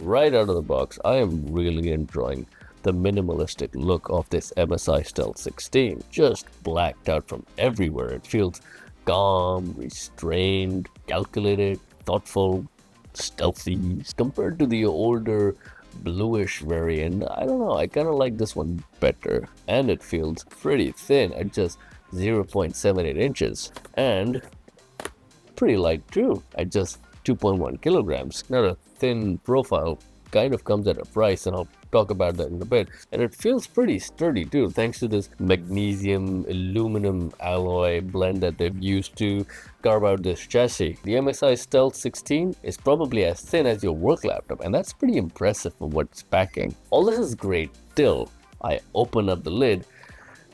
right out of the box, I am really enjoying the minimalistic look of this MSI Stealth 16. Just blacked out from everywhere. It feels calm, restrained, calculated, thoughtful, stealthy. Compared to the older bluish variant, I don't know, I kind of like this one better. And it feels pretty thin at just 0.78 inches. And pretty light too, at just 2.1 kilograms. Not a thin profile, kind of comes at a price, and I'll talk about that in a bit. And it feels pretty sturdy too, thanks to this magnesium aluminum alloy blend that they've used to carve out this chassis. The MSI Stealth 16 is probably as thin as your work laptop, and that's pretty impressive for what it's packing. All this is great till I open up the lid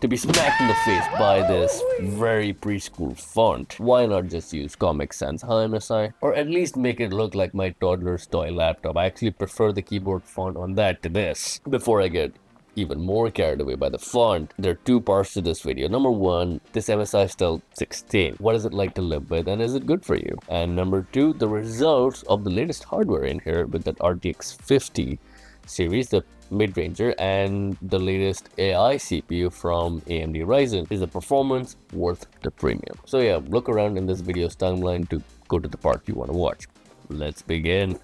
to be smacked in the face by this very preschool font. Why not just use Comic Sans, huh, MSI? Or at least make it look like my toddler's toy laptop. I actually prefer the keyboard font on that to this. Before I get even more carried away by the font, there are two parts to this video. Number one, this MSI Stealth 16. What is it like to live with, and is it good for you? And number two, the results of the latest hardware in here with that RTX 50 series, the mid-ranger, and the latest AI CPU from AMD Ryzen. Is the performance worth the premium? So yeah, look around in this video's timeline to go to the part you want to watch. Let's begin.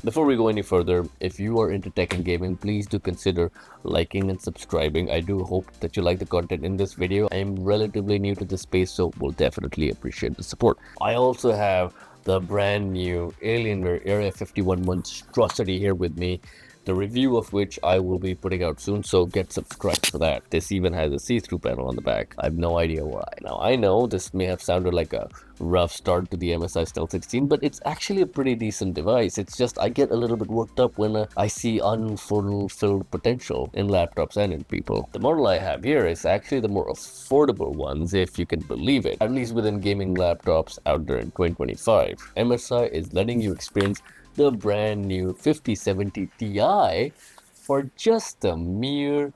Before we go any further, if you are into tech and gaming, please do consider liking and subscribing. I do hope that you like the content in this video. I am relatively new to this space, so will definitely appreciate the support. I also have the brand new Alienware Area 51 monstrosity here with me, the review of which I will be putting out soon, so get subscribed for that. This even has a see-through panel on the back. I have no idea why. Now, I know this may have sounded like a rough start to the MSI Stealth 16, but it's actually a pretty decent device. It's just I get a little bit worked up when I see unfulfilled potential in laptops and in people. The model I have here is actually the more affordable ones, if you can believe it, at least within gaming laptops out there in 2025. MSI is letting you experience the brand new 5070 Ti for just a mere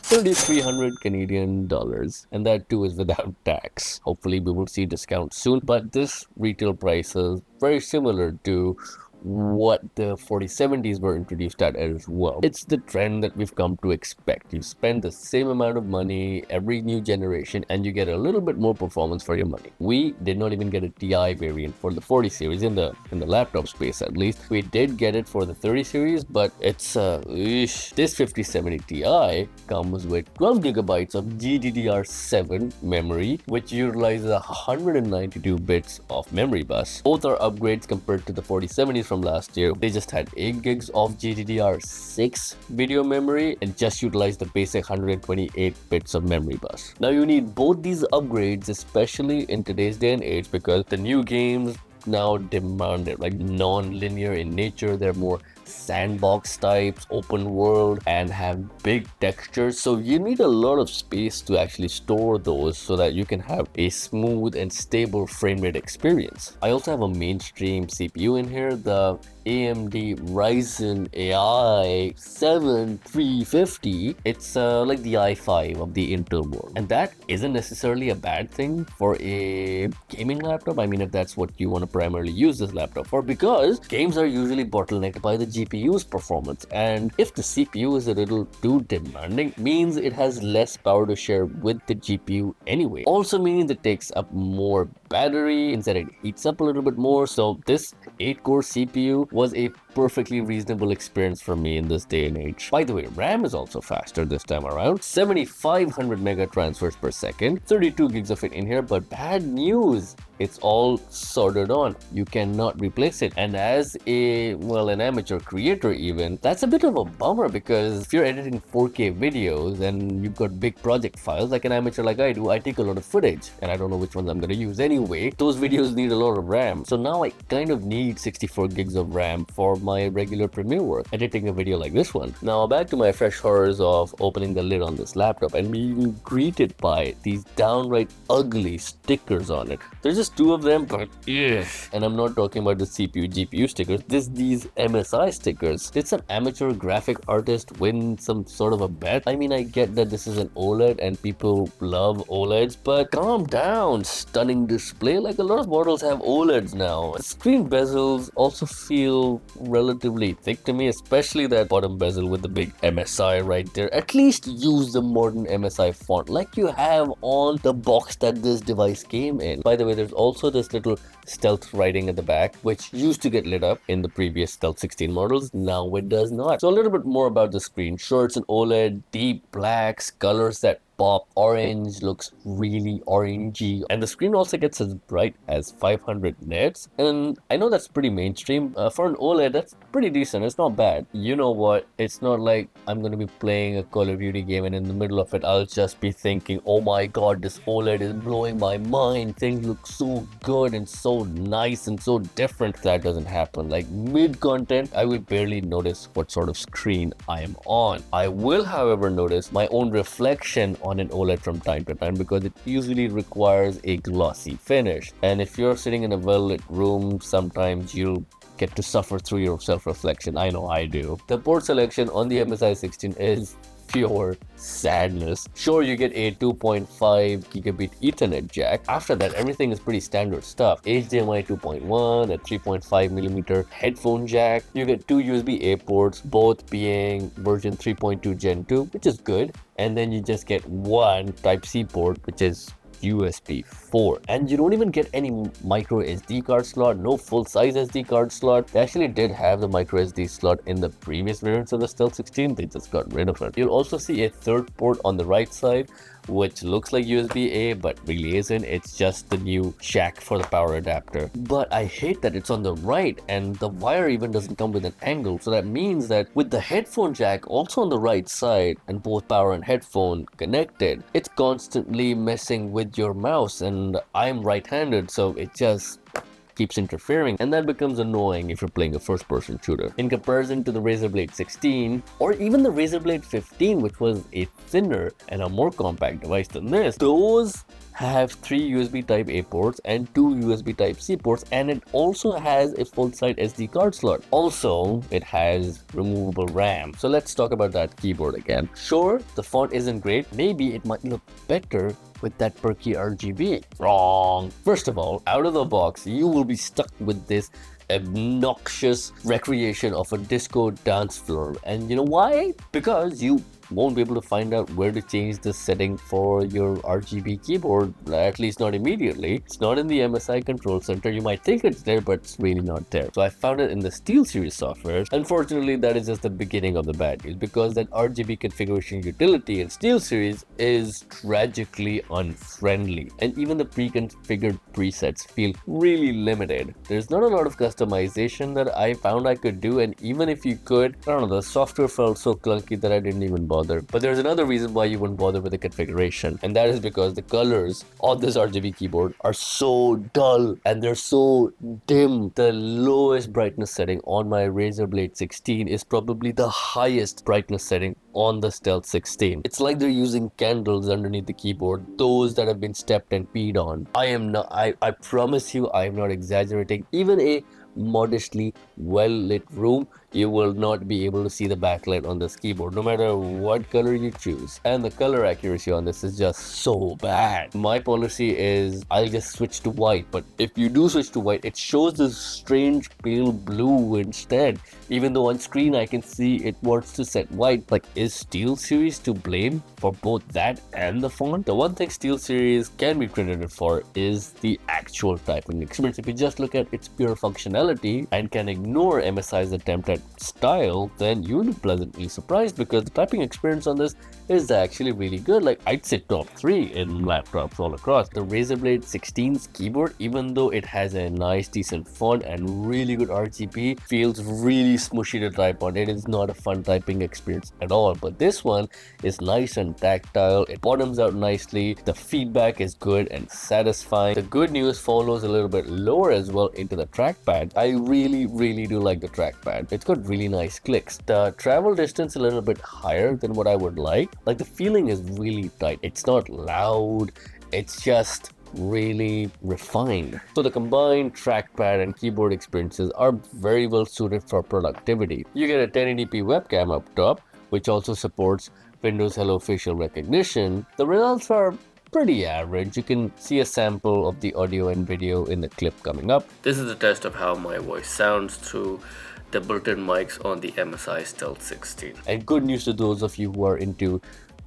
3,300 Canadian dollars, and that too is without tax. Hopefully we will see discounts soon, but this retail price is very similar to what the 4070s were introduced at as well. It's the trend that we've come to expect. You spend the same amount of money every new generation and you get a little bit more performance for your money. We did not even get a Ti variant for the 40 series in the laptop space, at least. We did get it for the 30 series, but it's this 5070 Ti comes with 12 gigabytes of GDDR7 memory, which utilizes 192 bits of memory bus. Both are upgrades compared to the 4070s from last year. They just had 8 gigs of GDDR6 video memory and just utilized the basic 128 bits of memory bus. Now you need both these upgrades, especially in today's day and age, because the new games now demand it, like non-linear in nature. They're more sandbox types, open world, and have big textures, so you need a lot of space to actually store those so that you can have a smooth and stable frame rate experience. I also have a mainstream CPU in here, the AMD Ryzen AI 7350. It's like the i5 of the Intel world, and that isn't necessarily a bad thing for a gaming laptop. I mean, if that's what you want to primarily use this laptop for, because games are usually bottlenecked by the GPU's performance, and if the CPU is a little too demanding, means it has less power to share with the GPU anyway. Also means it takes up more battery, instead it heats up a little bit more. So this 8-core CPU was a perfectly reasonable experience for me in this day and age. By the way, RAM is also faster this time around, 7500 mega transfers per second, 32 gigs of it in here. But bad news, it's all soldered on. You cannot replace it. And as an amateur creator even, that's a bit of a bummer, because if you're editing 4K videos and you've got big project files, like an amateur like I do, I take a lot of footage and I don't know which ones I'm going to use anyway. Those videos need a lot of RAM. So now I kind of need 64 gigs of RAM for my regular Premiere work, editing a video like this one. Now back to my fresh horrors of opening the lid on this laptop and being greeted by these downright ugly stickers on it. They're just just two of them, but ugh. And I'm not talking about the CPU, GPU stickers. These MSI stickers. Did some amateur graphic artist win some sort of a bet? I mean, I get that this is an OLED and people love OLEDs, but calm down. Stunning display. Like a lot of models have OLEDs now. Screen bezels also feel relatively thick to me, especially that bottom bezel with the big MSI right there. At least use the modern MSI font like you have on the box that this device came in. By the way, there's also this little stealth writing at the back, which used to get lit up in the previous Stealth 16 models. Now it does not. So a little bit more about the screen. Sure, it's an OLED, deep blacks, colors that pop. Orange looks really orangey, and the screen also gets as bright as 500 nits, and I know that's pretty mainstream. For an OLED, that's pretty decent. It's not bad. You know what, it's not like I'm gonna be playing a Call of Duty game and in the middle of it I'll just be thinking, oh my god, this OLED is blowing my mind, things look so good and so nice and so different. That doesn't happen. Like mid content, I will barely notice what sort of screen I am on. I will, however, notice my own reflection on an OLED from time to time because it usually requires a glossy finish. And if you're sitting in a well-lit room, sometimes you'll get to suffer through your self-reflection. I know I do. The port selection on the MSI 16 is pure sadness. Sure, you get a 2.5 gigabit Ethernet jack. After that, everything is pretty standard stuff. HDMI 2.1, a 3.5 millimeter headphone jack. You get two USB-A ports, both being version 3.2 Gen 2, which is good. And then you just get one Type-C port, which is USB 4, and you don't even get any micro SD card slot, no full-size SD card slot. They actually did have the micro SD slot in the previous variants of the Stealth 16, they just got rid of it. You'll also see a third port on the right side, which looks like USB-A but really isn't. It's just the new jack for the power adapter. But I hate that it's on the right and the wire even doesn't come with an angle, so that means that with the headphone jack also on the right side and both power and headphone connected, it's constantly messing with your mouse, and I'm right-handed, so it just keeps interfering, and that becomes annoying if you're playing a first-person shooter. In comparison to the Razer Blade 16 or even the Razer Blade 15, which was a thinner and a more compact device than this, those have 3 USB type A ports and 2 USB type C ports, and it also has a full-size SD card slot. Also, it has removable RAM. So let's talk about that keyboard again. Sure, the font isn't great. Maybe it might look better with that perky RGB. Wrong. First of all, out of the box, you will be stuck with this obnoxious recreation of a disco dance floor. And you know why? Because you won't be able to find out where to change the setting for your RGB keyboard, at least not immediately. It's not in the MSI control center. You might think it's there, but it's really not there. So I found it in the SteelSeries software. Unfortunately, that is just the beginning of the bad news, because that RGB configuration utility in SteelSeries is tragically unfriendly, and even the pre-configured presets feel really limited. There's not a lot of customization that I found I could do, and even if you could, I don't know, the software felt so clunky that I didn't even bother. But there's another reason why you wouldn't bother with the configuration, and that is because the colors on this RGB keyboard are so dull and they're so dim. The lowest brightness setting on my Razer Blade 16 is probably the highest brightness setting on the Stealth 16. It's like they're using candles underneath the keyboard, those that have been stepped and peed on. I promise you, I am not exaggerating. Even a modestly well-lit room, you will not be able to see the backlight on this keyboard, no matter what color you choose. And the color accuracy on this is just so bad. My policy is I'll just switch to white, but if you do switch to white, it shows this strange pale blue instead, even though on screen I can see it wants to set white. Like, is SteelSeries to blame for both that and the font? The one thing SteelSeries can be credited for is the actual typing experience. If you just look at its pure functionality and can ignore MSI's attempt at style, then you'll be pleasantly surprised, because the typing experience on this is actually really good. Like, I'd say top 3 in laptops all across. The Razer Blade 16's keyboard, even though it has a nice decent font and really good RGB, feels really smushy to type on. It is not a fun typing experience at all, but this one is nice and tactile. It bottoms out nicely. The feedback is good and satisfying. The good news follows a little bit lower as well into the trackpad. I really do like the trackpad. It's got really nice clicks. The travel distance a little bit higher than what I would like. Like, the feeling is really tight. It's not loud. It's just really refined. So the combined trackpad and keyboard experiences are very well suited for productivity. You get a 1080p webcam up top, which also supports Windows Hello facial recognition. The results are pretty average. You can see a sample of the audio and video in the clip coming up. This is a test of how my voice sounds through the built-in mics on the MSI Stealth 16. And good news to those of you who are into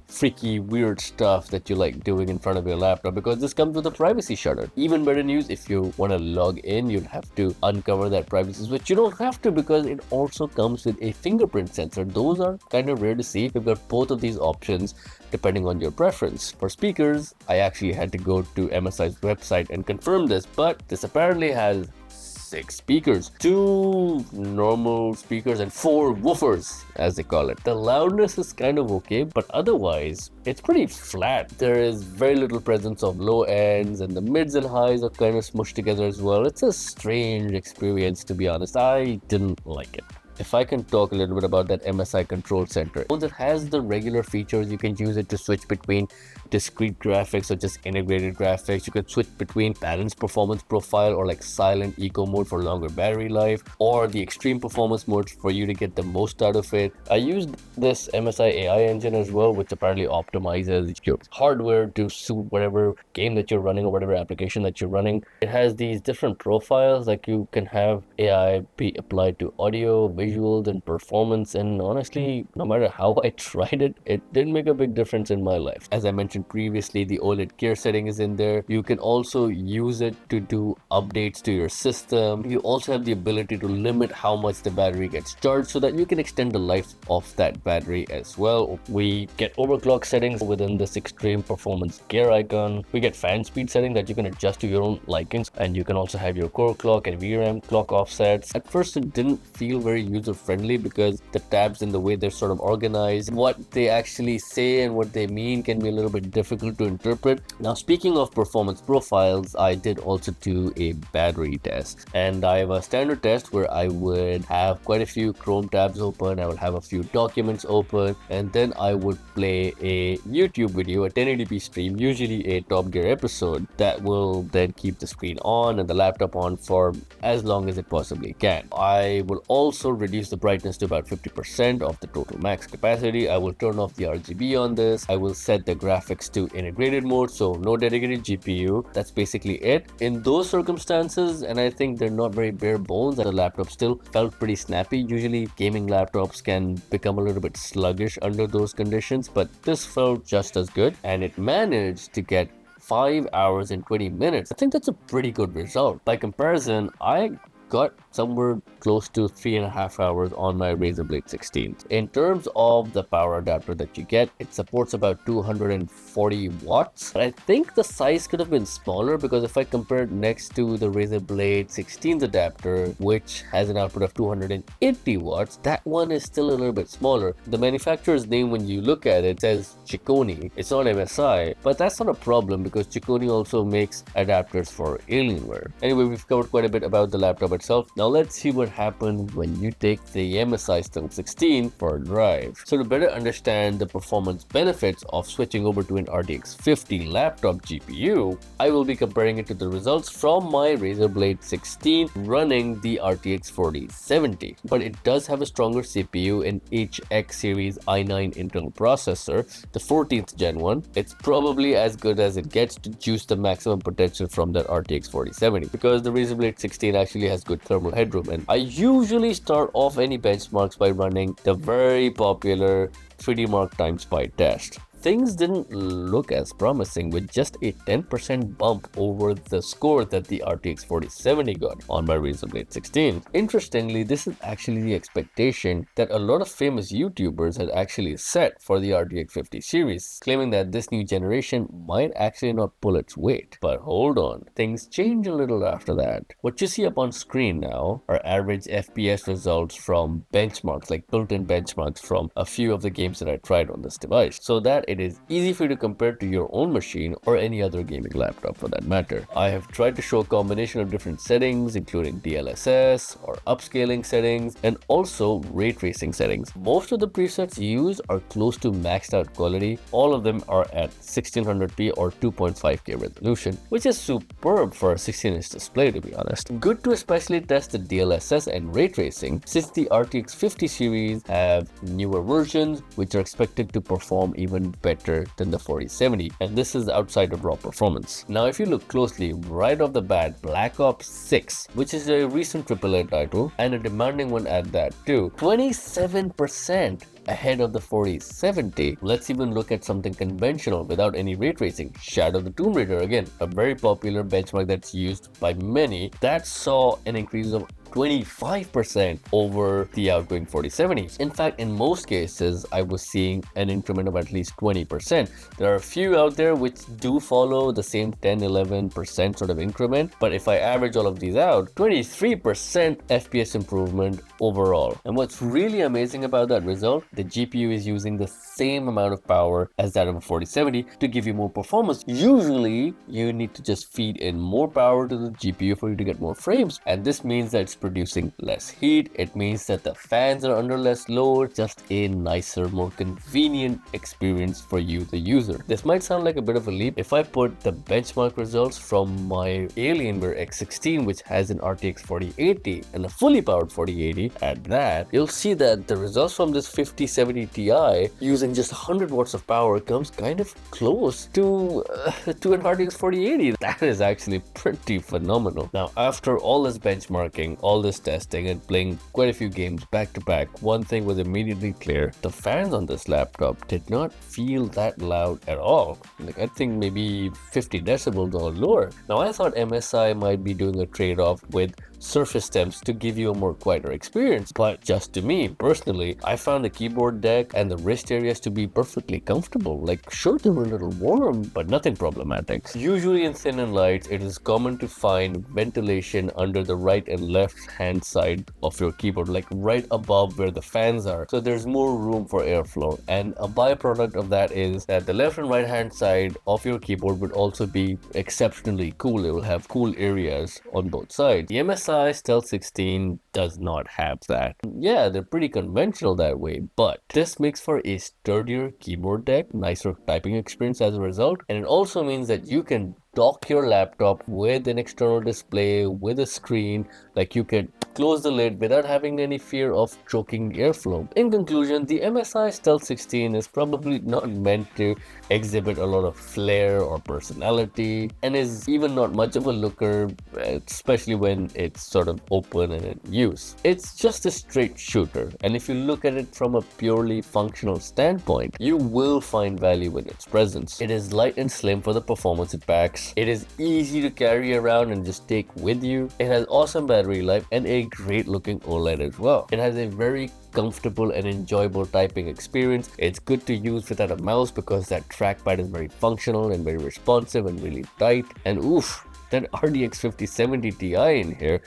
freaky weird stuff that you like doing in front of your laptop, because this comes with a privacy shutter. Even better news, if you want to log in, you'd have to uncover that privacy switch. You don't have to, because it also comes with a fingerprint sensor. Those are kind of rare to see. We've got both of these options depending on your preference. For speakers, I actually had to go to MSI's website and confirm this, but this apparently has 6 speakers, 2 normal speakers and 4 woofers, as they call it. The loudness is kind of okay, but otherwise it's pretty flat. There is very little presence of low ends, and the mids and highs are kind of smushed together as well. It's a strange experience, to be honest. I didn't like it. If I can talk a little bit about that MSI control center, it has the regular features. You can use it to switch between discrete graphics or just integrated graphics. You can switch between balanced performance profile or like silent eco mode for longer battery life, or the extreme performance mode for you to get the most out of it. I used this MSI AI engine as well, which apparently optimizes your hardware to suit whatever game that you're running or whatever application that you're running. It has these different profiles, like you can have AI be applied to audio, visuals, and performance, and honestly, no matter how I tried it, it didn't make a big difference in my life. As I mentioned previously, the OLED gear setting is in there. You can also use it to do updates to your system. You also have the ability to limit how much the battery gets charged so that you can extend the life of that battery as well. We get overclock settings within this extreme performance gear icon. We get fan speed setting that you can adjust to your own likings, and you can also have your core clock and VRAM clock offsets. At first it didn't feel very user-friendly because the tabs and the way they're sort of organized, what they actually say and what they mean can be a little bit difficult to interpret. Now, speaking of performance profiles, I did also do a battery test, and I have a standard test where I would have quite a few Chrome tabs open, I would have a few documents open, and then I would play a YouTube video, a 1080p stream, usually a Top Gear episode, that will then keep the screen on and the laptop on for as long as it possibly can. I will also reduce the brightness to about 50% of the total max capacity. I will turn off the RGB on this. I will set the graphics to integrated mode, so no dedicated GPU. That's basically it. In those circumstances, and I think they're not very bare bones, the laptop still felt pretty snappy. Usually gaming laptops can become a little bit sluggish under those conditions, but this felt just as good, and it managed to get 5 hours and 20 minutes. I think that's a pretty good result. By comparison, I got somewhere close to 3.5 hours on my Razer Blade 16. In terms of the power adapter that you get, it supports about 240 watts. But I think the size could have been smaller, because if I compare it next to the Razer Blade 16's adapter, which has an output of 280 watts, that one is still a little bit smaller. The manufacturer's name, when you look at it, says Chicony. It's not MSI, but that's not a problem because Chicony also makes adapters for Alienware. Anyway, we've covered quite a bit about the laptop itself. Now let's see what happened when you take the MSI Stealth 16 for a drive. So to better understand the performance benefits of switching over to an RTX 50 laptop GPU, I will be comparing it to the results from my Razer Blade 16 running the RTX 4070. But it does have a stronger CPU, an HX series i9 Intel processor, the 14th gen one. It's probably as good as it gets to juice the maximum potential from that RTX 4070, because the Razer Blade 16 actually has good thermal headroom, and I usually start off any benchmarks by running the very popular 3D Mark time spy test. Things didn't look as promising, with just a 10% bump over the score that the RTX 4070 got on my Razer Blade 16. Interestingly, this is actually the expectation that a lot of famous YouTubers had actually set for the RTX 50 series, claiming that this new generation might actually not pull its weight. But hold on, things change a little after that. What you see up on screen now are average FPS results from benchmarks, like built-in benchmarks from a few of the games that I tried on this device. So that it is easy for you to compare to your own machine or any other gaming laptop for that matter. I have tried to show a combination of different settings, including DLSS or upscaling settings, and also ray tracing settings. Most of the presets used are close to maxed out quality. All of them are at 1600p or 2.5K resolution, which is superb for a 16-inch display, to be honest. Good to especially test the DLSS and ray tracing, since the RTX 50 series have newer versions which are expected to perform even better than the 4070, and this is outside of raw performance. Now if you look closely, right off the bat, Black Ops 6, which is a recent AAA title and a demanding one at that too, 27% ahead of the 4070. Let's even look at something conventional without any ray tracing. Shadow the Tomb Raider, again, a very popular benchmark that's used by many, that saw an increase of 25% over the outgoing 4070s. In fact, in most cases, I was seeing an increment of at least 20%. There are a few out there which do follow the same 10-11% sort of increment, but if I average all of these out, 23% FPS improvement overall. And what's really amazing about that result, the GPU is using the same amount of power as that of a 4070 to give you more performance. Usually, you need to just feed in more power to the GPU for you to get more frames, and this means that it's producing less heat. It means that the fans are under less load, just a nicer, more convenient experience for you, the user. This might sound like a bit of a leap. If I put the benchmark results from my Alienware X16, which has an RTX 4080 and a fully powered 4080 at that, you'll see that the results from this 5070 Ti using just 100 watts of power comes kind of close to an RTX 4080. That is actually pretty phenomenal. Now, after all this benchmarking, all this testing and playing quite a few games back to back, one thing was immediately clear: the fans on this laptop did not feel that loud at all. Like, I think maybe 50 decibels or lower. Now I thought MSI might be doing a trade-off with surface temps to give you a more quieter experience, but just to me personally, I found the keyboard deck and the wrist areas to be perfectly comfortable. Like, sure, they were a little warm, but nothing problematic. Usually in thin and lights, it is common to find ventilation under the right and left hand side of your keyboard, like right above where the fans are, so there's more room for airflow. And a byproduct of that is that the left and right hand side of your keyboard would also be exceptionally cool. It will have cool areas on both sides. The MSI Stealth 16 does not have that. Yeah, they're pretty conventional that way, but this makes for a sturdier keyboard deck, nicer typing experience as a result, and it also means that you can dock your laptop with an external display, with a screen. Like, you can close the lid without having any fear of choking airflow. In conclusion, the MSI Stealth 16 is probably not meant to exhibit a lot of flair or personality, and is even not much of a looker, especially when it's sort of open and in use. It's just a straight shooter, and if you look at it from a purely functional standpoint, you will find value in its presence. It is light and slim for the performance it packs. It is easy to carry around and just take with you. It has awesome battery life and a great looking OLED as well. It has a very comfortable and enjoyable typing experience. It's good to use without a mouse because that trackpad is very functional and very responsive and really tight. And oof, that RTX 5070 Ti in here,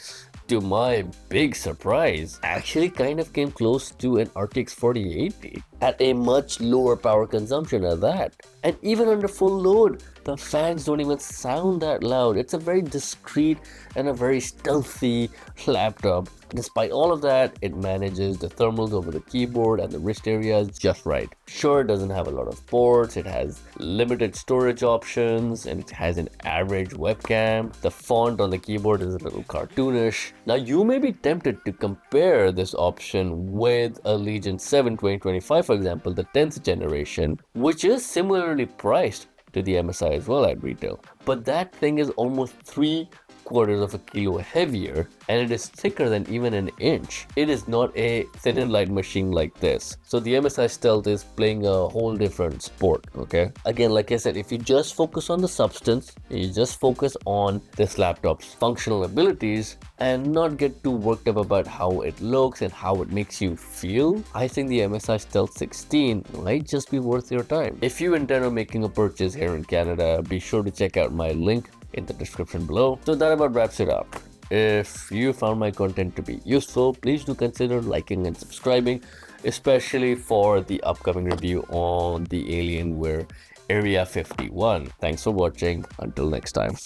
to my big surprise, actually kind of came close to an RTX 4080 at a much lower power consumption at that. And even under full load, the fans don't even sound that loud. It's a very discreet and a very stealthy laptop. Despite all of that, it manages the thermals over the keyboard and the wrist areas just right. Sure, it doesn't have a lot of ports, it has limited storage options, and it has an average webcam. The font on the keyboard is a little cartoonish. Now, you may be tempted to compare this option with a Legion 7 2025, for example, the 10th generation, which is similarly priced to the MSI as well at retail. But that thing is almost 3/4 of a kilo heavier, and it is thicker than even an inch. It is not a thin and light machine like this. So the MSI Stealth is playing a whole different sport, okay? Again, like I said, if you just focus on the substance, you just focus on this laptop's functional abilities and not get too worked up about how it looks and how it makes you feel, I think the MSI Stealth 16 might just be worth your time. If you intend on making a purchase here in Canada, be sure to check out my link in the description below. So that about wraps it up. If you found my content to be useful, please do consider liking and subscribing, especially for the upcoming review on the Alienware Area 51. Thanks for watching. Until next time.